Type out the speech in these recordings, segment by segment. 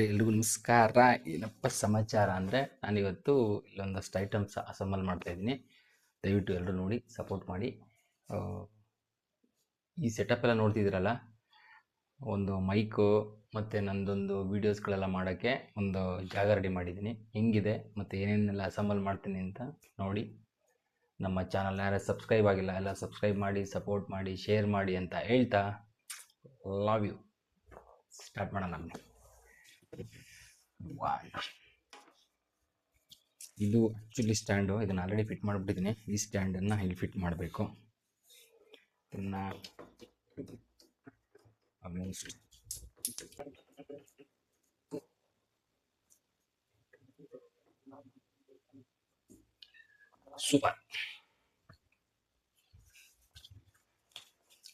ಎಲ್ರಿಗೂ ನಮಸ್ಕಾರ. ಏನಪ್ಪ ಸಮಾಚಾರ ಅಂದರೆ ನಾನಿವತ್ತು ಇಲ್ಲೊಂದಷ್ಟು ಐಟಮ್ಸ್ ಅಸೆಂಬಲ್ ಮಾಡ್ತಾಯಿದ್ದೀನಿ. ದಯವಿಟ್ಟು ಎಲ್ಲರೂ ನೋಡಿ ಸಪೋರ್ಟ್ ಮಾಡಿ. ಈ ಸೆಟಪ್ ಎಲ್ಲ ನೋಡ್ತಿದ್ದೀರಲ್ಲ, ಒಂದು ಮೈಕು ಮತ್ತು ನನ್ನದೊಂದು ವೀಡಿಯೋಸ್ಗಳೆಲ್ಲ ಮಾಡೋಕ್ಕೆ ಒಂದು ಜಾಗ ರೆಡಿ ಮಾಡಿದ್ದೀನಿ. ಹೆಂಗಿದೆ ಮತ್ತು ಏನೇನೆಲ್ಲ ಅಸೆಂಬಲ್ ಮಾಡ್ತೀನಿ ಅಂತ ನೋಡಿ. ನಮ್ಮ ಚಾನಲ್ ಯಾರು ಸಬ್ಸ್ಕ್ರೈಬ್ ಆಗಿಲ್ಲ ಎಲ್ಲ ಸಬ್ಸ್ಕ್ರೈಬ್ ಮಾಡಿ, ಸಪೋರ್ಟ್ ಮಾಡಿ, ಶೇರ್ ಮಾಡಿ ಅಂತ ಹೇಳ್ತಾ ಲವ್ ಯು. ಸ್ಟಾರ್ಟ್ ಮಾಡೋಣ. ಇದು ಆ್ಯಕ್ಚುಲಿ ಸ್ಟ್ಯಾಂಡು. ಇದನ್ನು ಆಲ್ರೆಡಿ ಫಿಟ್ ಮಾಡಿಬಿಟ್ಟಿದ್ದೀನಿ. ಈ ಸ್ಟ್ಯಾಂಡನ್ನು ಇಲ್ಲಿ ಫಿಟ್ ಮಾಡಬೇಕು. ಇದನ್ನು ಆಲ್ಮೋಸ್ಟ್ ಸೂಪರ್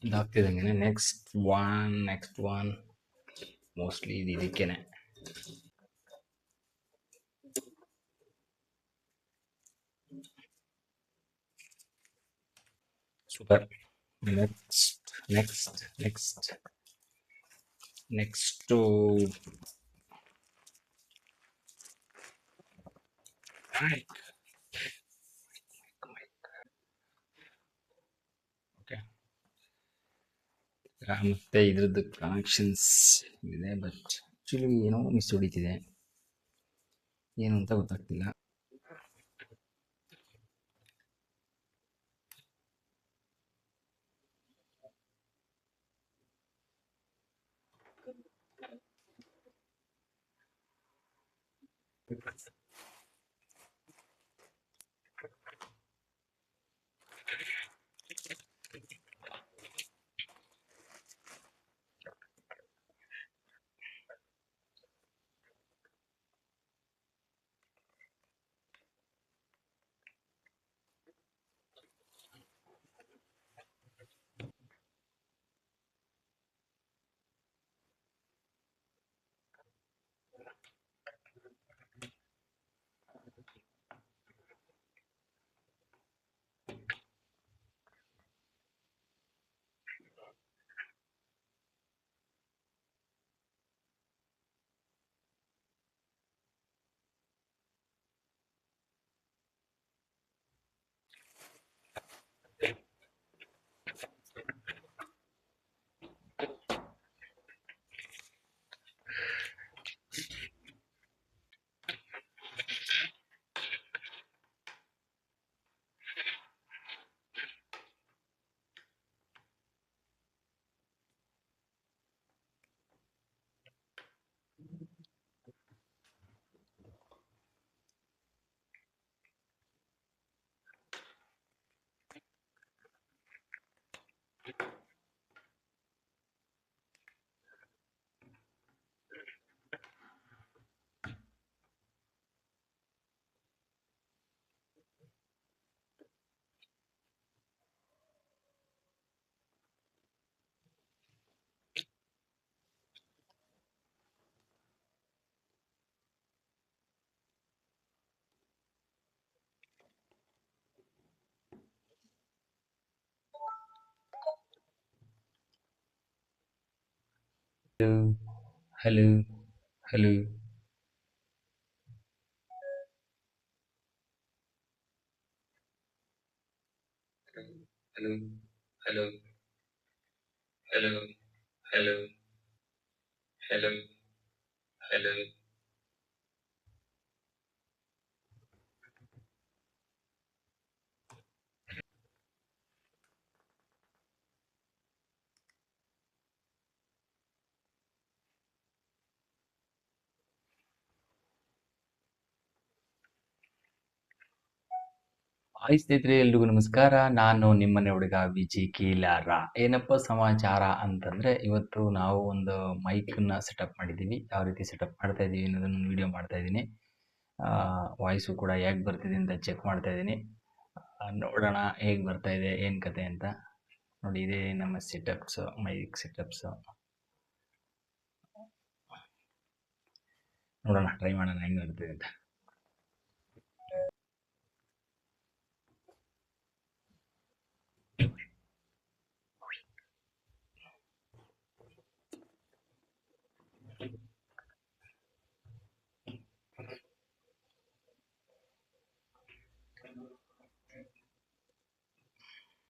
ಇದಾಗ್ತಿದ್ದಂಗೆ ನೆಕ್ಸ್ಟ್ ಒನ್ ಮೋಸ್ಟ್ಲಿ ಇದು ಇದಕ್ಕೇನೆ. ಸೂಪರ್. Next okay. ಮತ್ತೆ ಇದ್ರದ್ದು ಕನೆಕ್ಷನ್ಸ್ ಇದೆ, ಬಟ್ ಆ್ಯಕ್ಚುಲಿ ಏನೋ ಮಿಸ್ ಹೊಡಿತಿದೆ, ಏನು ಅಂತ ಗೊತ್ತಾಗ್ತಿಲ್ಲ. Hello. ಹಾಯ್ ಸ್ನೇಹಿತರೆ, ಎಲ್ರಿಗೂ ನಮಸ್ಕಾರ. ನಾನು ನಿಮ್ಮನೆ ಹುಡುಗ ವಿಜಿ ಕೀಲಾರ. ಏನಪ್ಪ ಸಮಾಚಾರ ಅಂತಂದರೆ, ಇವತ್ತು ನಾವು ಒಂದು ಮೈಕನ್ನು ಸೆಟಪ್ ಮಾಡಿದ್ದೀವಿ. ಯಾವ ರೀತಿ ಸೆಟಪ್ ಮಾಡ್ತಾ ಇದ್ದೀವಿ ಅನ್ನೋದನ್ನು ವೀಡಿಯೋ ಮಾಡ್ತಾ ಇದ್ದೀನಿ. ವಾಯ್ಸು ಕೂಡ ಹೇಗೆ ಬರ್ತಿದೆ ಅಂತ ಚೆಕ್ ಮಾಡ್ತಾ ಇದ್ದೀನಿ. ನೋಡೋಣ ಹೇಗೆ ಬರ್ತಾ ಇದೆ, ಏನು ಕತೆ ಅಂತ. ನೋಡಿ, ಇದೇ ನಮ್ಮ ಸೆಟಪ್ಸು, ಮೈಕ್ ಸೆಟಪ್ಸು. ನೋಡೋಣ, ಟ್ರೈ ಮಾಡೋಣ ಹೆಂಗೆ ಬರ್ತಿದೆ ಅಂತ.